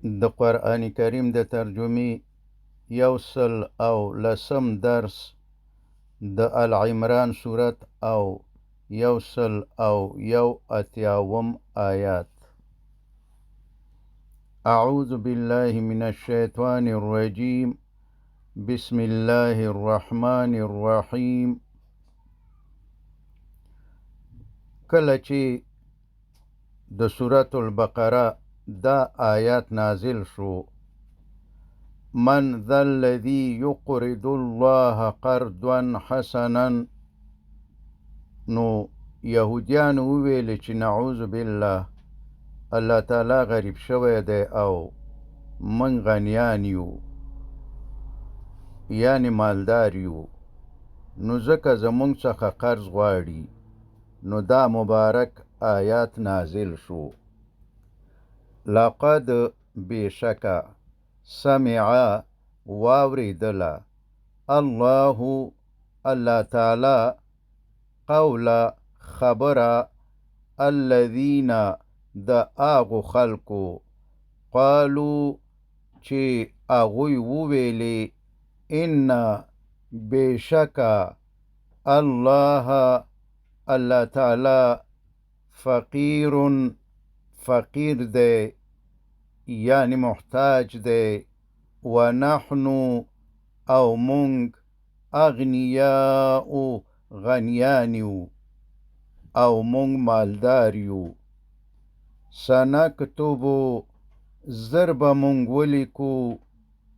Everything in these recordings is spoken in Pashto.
د قرآن کریم د ترجمې یوسل او لسم درس د العمران سورت او یوسل او یو اتیاوم آیات. اعوذ بالله من الشیطان الرجیم بسم الله الرحمن الرحیم. کله چې د سورت البقره دا آیات نازل شو، من ذا الذي يقرض الله قرضا حسنا، نو یهودیان وویل چې نعوذ بالله، الله تعالی غریب شوی دی او من غنیان یو، یعنی مالدار یو، نو ځکه زمونږ څخه قرض غواړي. نو دا مبارک آیات نازل شو. لقد بشکا سمع واوریدله الله تعالی قول خبره الذین د آغو خلقو قالو چې اغوی وویلی ان بشکا الله تعالی فقیر دی، یعنی محتاج دی، ونحن او مونږ اغنیاء غنیان یو او مونږ مالدار یو. سنکتبو زر به مونږ ولیکو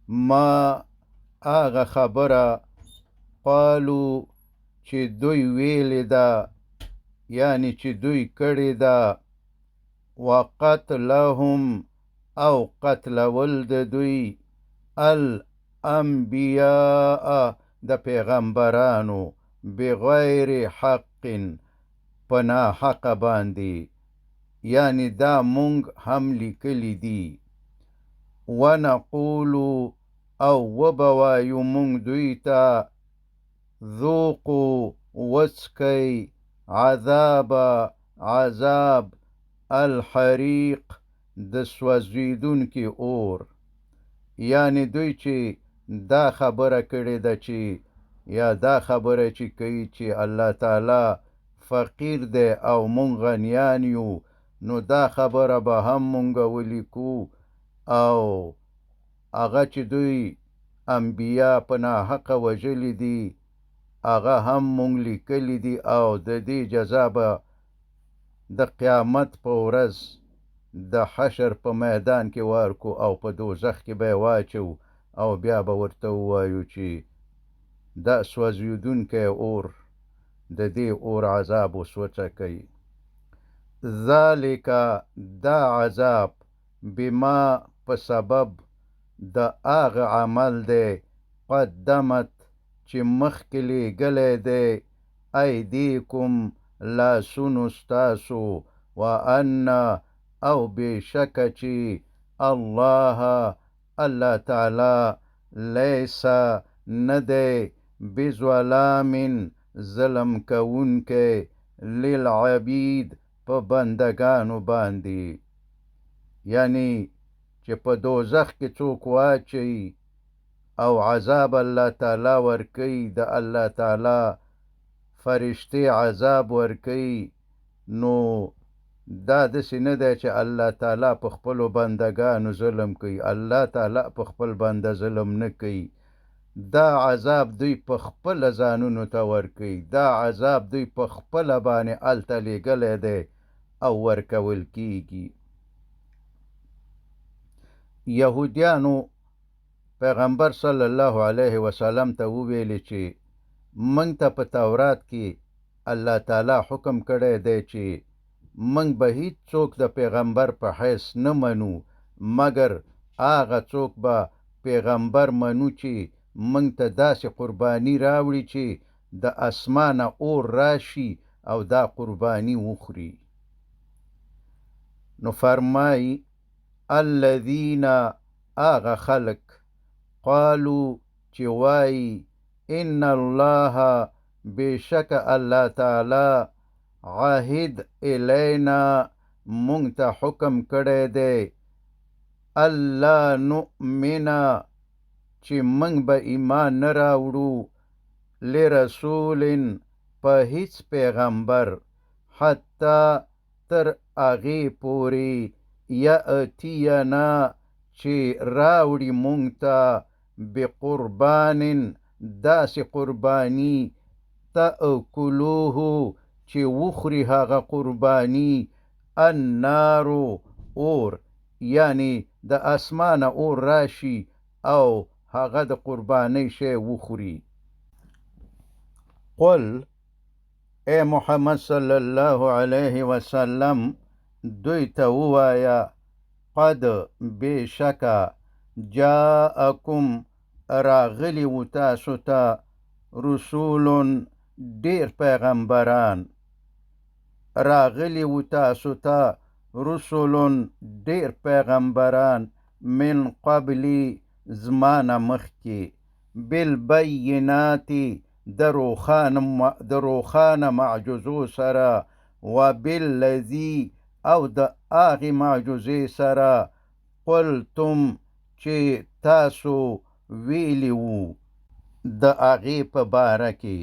ما آغه خبره قالو چې دوی ویلی ده، یعنی چې دوی کړی ده، وقتلهم او قتلول د دوی الانبیاء د پیغمبرانو بغیر حق پنا حق باندې، یعنی دا مونږ هم لیکلی دی. ونقولو او وبوایو مونږ دوی ته ذوقو وڅکئ عذاب الحریق د سوځیدونکي اور، یعنی دوی چې دا خبره کړې ده چې یا دا خبره چې کوي چې الله تعالی فقیر دی او مونږ غنیان یو، نو دا خبره به هم مونږ ولیکو، او هغه چې دوی انبیا په ناحقه وژلي دي هغه هم مونږ لیکلی دي، او د دې جزا به د قیامت په ورځ د حشر په میدان کې ورکو او په دوزخ کې به یې واچو، او بیا به ورته ووایو چې دا سوځېدونکی اور د دې اور عذاب اوس وڅکئ. ذالک دا عذاب بما په سبب د هغه عمل دی قدمت چې مخکې لیږلی دی ایدیکم لاسونو ستاسو، وان او بشکه چې الله تعالی لیس نه دی بظلام ظلم کوونکی للعبید په بندگانو باندې، یعنی چې په دوزخ کې څوک واچي او عذاب الله تعالی ورکوي، د الله تعالی فرشتې عذاب ورکوي، نو دا داسې نه دی چې الله تعالی په خپلو بندگانو ظلم کوي. الله تعالی په خپل بنده ظلم نه کوي. دا عذاب دوی په خپله ځانونو ته ورکوي، دا عذاب دوی په خپله باندې هلته لیږلی دی او ورکول کیږي. یهودیانو پیغمبر صلی الله علیه وسلم ته وویلی چې منږ ته په تورات کې الله تعالی حکم کړی دی چې منږ به هیڅ څوک د پیغمبر په حیث نه منو، مګر هغه څوک به پیغمبر منو چې منږ ته داسې قربانی راوړي چې د اسمانه اور راشي او دا قربانی وخوري. نو فرمای الذین آغا خلق قالو چې وای ان الله بشک الله تعالی عهد الینا مونږ ته حکم کړی دی الله نؤمن چې موږ به ایمان نه راوړو لرسول په هیڅ پیغمبر حتی تر هغې پورې یأتینا چې راوړي موږ ته بقربان داسې قرباني تأکلوه چې وخوري هغه قرباني النار اور، یعنی د اسمانه اور راشي او هغه د قربانۍ شی وخوري. قل اے محمد صلی الله علیه وسلم دوی ته ووایه قد بشکه جاءکم راغلی و تاسو ته رسول ډیر پیغمبران، راغلی و تاسو ته رسول ډیر پیغمبران من قبلی زمانه مخکې بالبینات د روښانه معجزو سره وبالذي او د هغې معجزې سره قلتم چې تاسو ویلي وو د هغې په باره کې،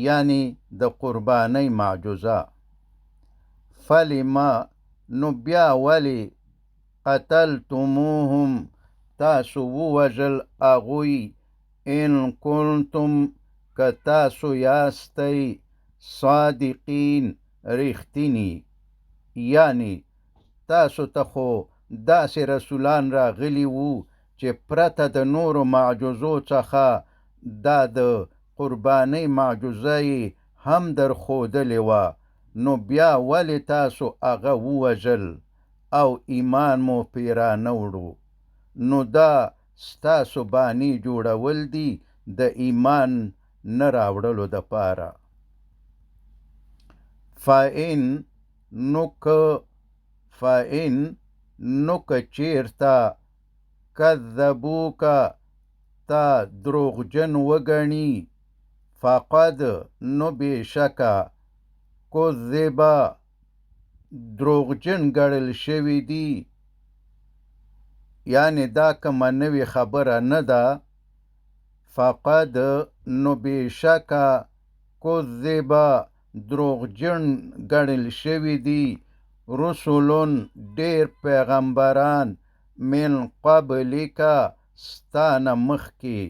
یعنی د قربانۍ معجزه. فلما نو بیا ولې قتلتموهم تاسو ووژل هغوی ان کنتم که تاسو یاستی صادقین ریښتیني، یعنی تاسو ته خو داسې رسولان راغلي وو چې پرته د نورو معجزو څخه دا د قربانۍ معجزه یې هم درښودلې وه، نو بیا ولې تاسو هغه ووژل او ایمان مو پرې رانه وړو؟ نو دا ستاسو بانې جوړول دي د ایمان نه راوړلو دپاره. فإن نو که چیرته کذبوک تا دروغجن وګڼي، فقد نو بېشکه کذبه دروغجن ګڼل شوي دي، یعنی دا کومه نوې خبره نه ده. فقد نو بېشکه کذبه دروغجن ګڼل شوي دي رسولون ډیر پیغمبران من قبلکه ستانه مخکې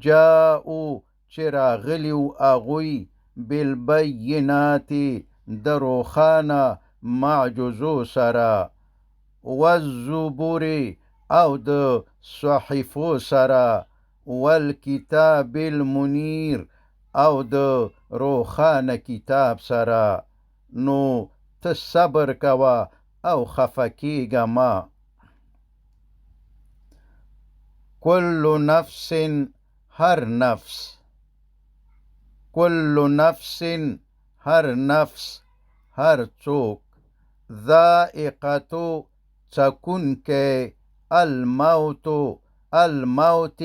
جاءو چې راغلي و هغوی بالبینات د روښانه معجزو سره والزبور او د صحیفو سره والکتاب المنیر او د روښانه کتاب سره، نو ته صبر کوه او خفه کیږه مه. کل نفس هر نفس، کل نفس هر نفس، هر څوک ذائقتو څکونکی الموت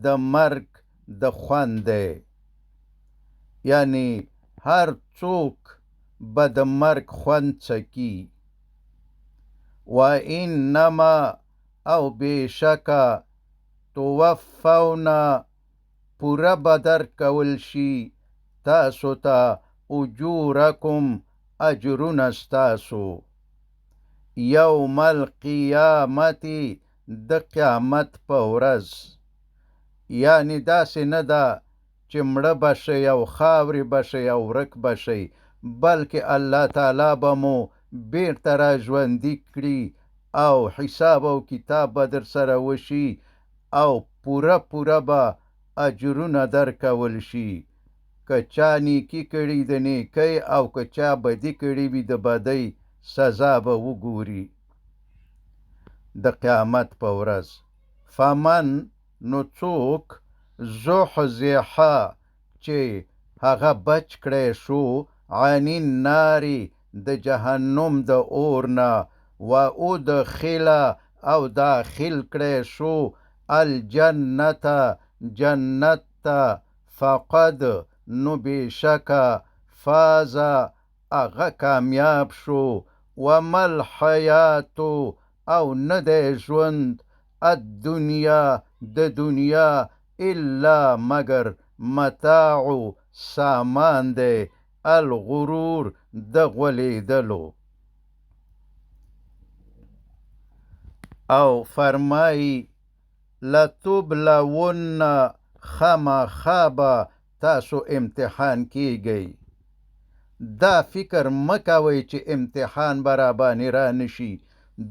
د مرګ د خوند دی، یعنی هر څوک به د مرګ خوند څکي. و انما او بېشکه توفونا پوره به درکول شي تاسو ته اجورکم اجرونه ستاسو یوم القیامت د قیامت په ورځ، یعنی داسې نه ده چې مړه به شئ او خاورې به شئ او ورک به شئ، بلکې الله تعالی به مو بیرته را ژوندي کړي او حساب او کتاب به در سره وشي او پوره به اجرونه درکول شي. که چا نیکي کړي د نیکۍ او که چا بدي کړي وي د بدۍ سزا به وګوري د قیامت په ورځ. فمن نو څوک زحزحه چې هغه بچ کړی شو عن النار د جهنم د اور نه و ادخل او داخل کړی شو الجنت جنت ته فقد نو بېشکه فاز هغه کامیاب شو وما الحیات او نه دی ژوند الدنیا د دنیا الا مگر متاع سامان دی الغرور د غولیدلو. او فرمایی لتبلون خامخا به تاسو امتحان کیږئ. دا فکر مکوئ چې امتحان به رابانې را نشي.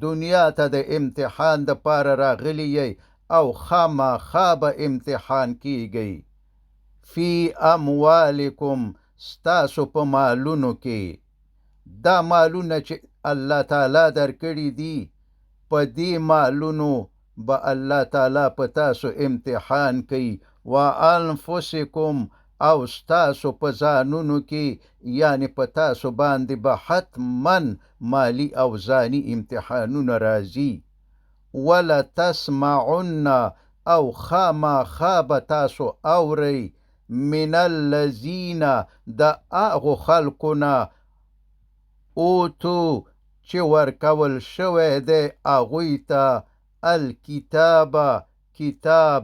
دنیا ته د امتحان د پاره راغلی یی او خامخا به امتحان کیږئ. فی اموالکم ستاسو په مالونو کې. دا مالونه چې الله تعالی درکړي دي په دې مالونو به الله تعالی په تاسو امتحان کوي. وانفسکم او ستاسو په ځانونو کې یعنی په تاسو باندې به حتما مالی او ځاني امتحانونه راځي. ولتسمعن او خامخا به تاسو اورئ من الذین د هغو خلکونه اوتو چې ورکول شوی دی هغوی ته الکتاب کتاب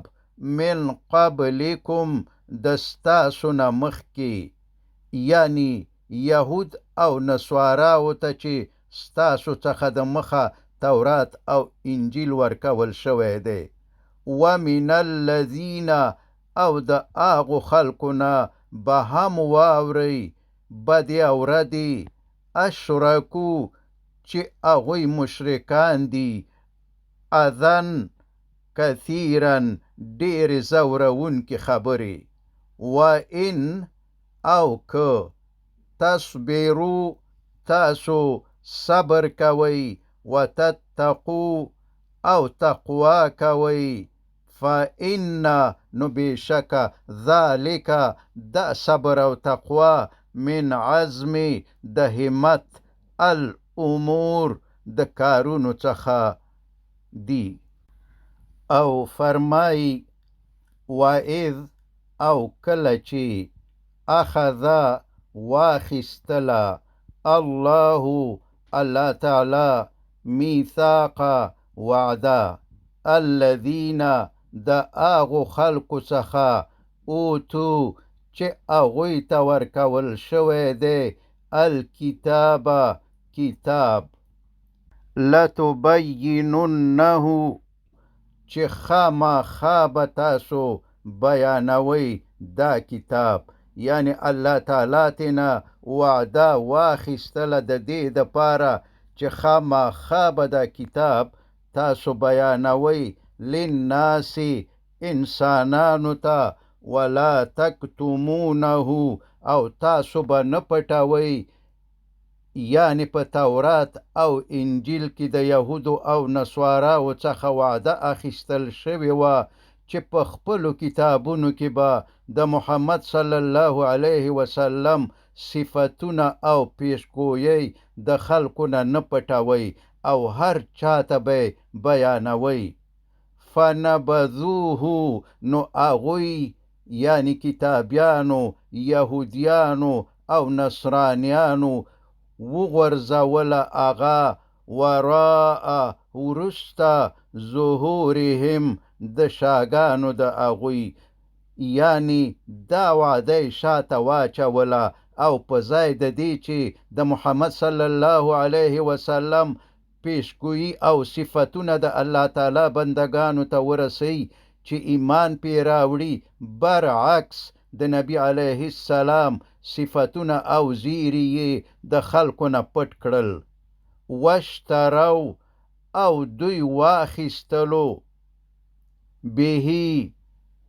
من قبلکم د ستاسو نه مخکې یعنی یهود او نصاراو ته چې ستاسو څخه د مخه تورات او انجیل ورکول شوی دی. ومن الذین او د هغو خلکو نه به هم واورئ بدې او ردې اشرکو چې هغوی مشرکان دي اذن کثیرا ډېرې ځورونکې خبرې. وان او که تصبرو تاسو صبر کوئ وتتقو او تقوا کوئ فإن نو بشکه ذالک دا صبر او تقوا من عزم د همت الامور د کارونو څخه دی. او فرمای وإذ او کله چې اخذ واخستله الله تعالی میثاق وعده الذین د هغو خلکو څخه اوتو چې هغوی ته ورکول شوی دی الکتاب کتاب لتبیننه چې خامخا به تاسو بیانوئ دا کتاب یعنی الله تعالی تینا وعده واخیستله د دې دپاره چې خامخا به دا کتاب تاسو بیانوئ للناس انسانانو ته ولا تکتمونه او تاسو به نه پټوئ یعنی په تورات او انجیل کې د یهودو او نصاراو څخه وعده اخیستل شوې وه چې په خپلو کتابونو کې به د محمد صلی الله علیه وسلم صفتونه او پیشګویۍ د خلکو نه پټوئ او هر چاته به بیانوئ. فنبذوه نو هغوی یعنی کتابیانو یهودیانو او نصرانیانو وغورځوله هغه وراء وروسته ظهورهم د شاګانو د هغوی یعنی دا وعده شاته واچوله او په ځای د دې چې د محمد صلی الله علیه وسلم پیشګویي او صفتونه د الله تعالی بندگانو ته ورسوي چې ایمان پې راوړي برعکس د نبی علیه السلام صفتونه او زیری یې د خلکو نه پټ کړل. واشترو او دوی واخیستلو بهی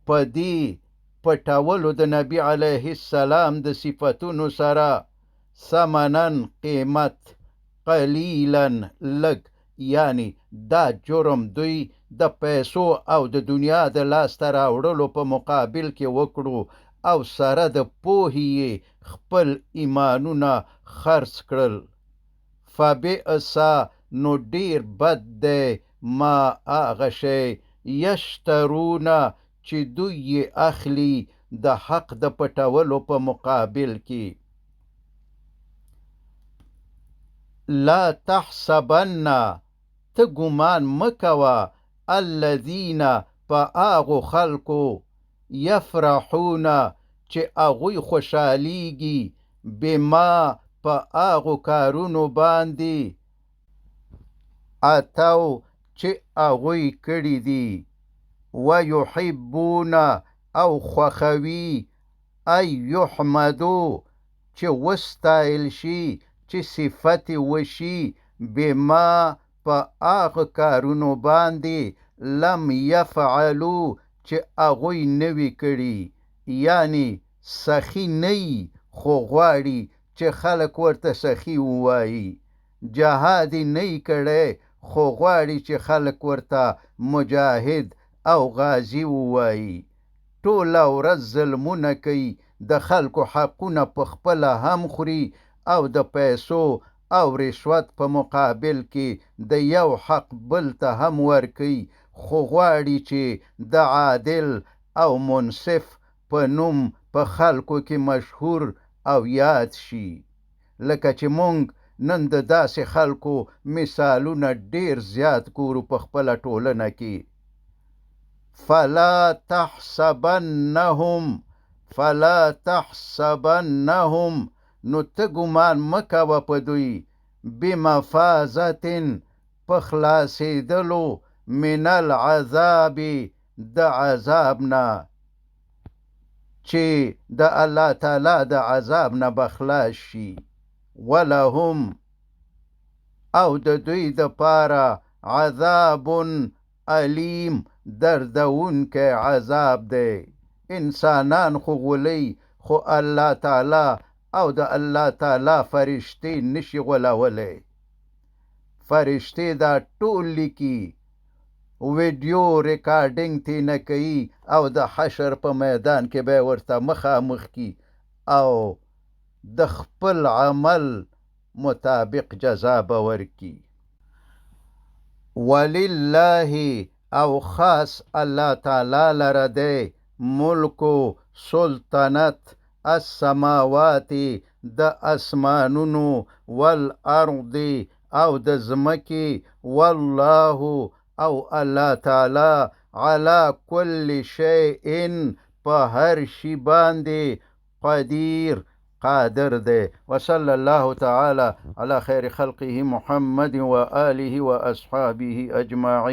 په دې پټولو د نبی علیه السلام د صفتونو سره ثمنن قیمت قلیلا لږ یعنی دا جرم دوی د پیسو او د دنیا د لاسته راوړلو په مقابل کې وکړو او سره د پوهې خپل ایمانونه خرڅ کړل. فبئس نو ډیر بد دی ما هغه شی یشترونه چې دوی یې اخلي د حق د پټولو په مقابل کې. لا تحسبن ته ګمان مکوه الذین په هغو خلکو یفرحون چې هغوی خوشحالیږي بما په هغو کارونو باندې اتو چې هغوی کړي دي ویحبون او خوښوي ای یحمدو چې وستایل شي چې صفت وشي بما په هغه کارونو باندې لم یفعلو چې هغوی نوي کړي یعنی سخي نه یي خو غواړي چې خلک ورته سخي ووایي جهاد یې نه یي کړی خو غواړي چې خلک ورته مجاهد او غازي ووایي ټوله ورځ ظلمونه کوي د خلکو حقونه په خپله هم خوري او د پیسو او رشوت په مقابل کې د یو حق بل ته هم ورکوي خو غواړي چې د عادل او منصف په نوم په خلکو کې مشهور او یاد شي لکه چې مونږ نن د داسې خلکو مثالونه ډیر زیات ګورو په خپله ټولنه کې فلا تحسبنهم نو ته ګمان مکوه په دوی بمفازة په خلاصېدلو من العذاب د عذاب نه چې د الله تعالی د عذاب نه به خلاص شي ولهم او د دوی دپاره عذاب علیم دردونکی عذاب دی انسانان خو غولی خو الله تعالی او د الله تعالی فرشتې نشي غولولی فرشتې دا ټول لیکي ویډیو ریکارډینګ تی نه کوي او د حشر په میدان کې به ورته مخامخ کی او د خپل عمل مطابق جزا به ورکي ولله او خاص الله تعالی لره دی ملکو سلطنت السماوات د اسمانونو والارض او د ځمکې والله او الله تعالی على كل شيء په هر شي باندې قدیر قادر دی وصلى الله تعالى على خير خلقه محمد وآله وأصحابه أجمعين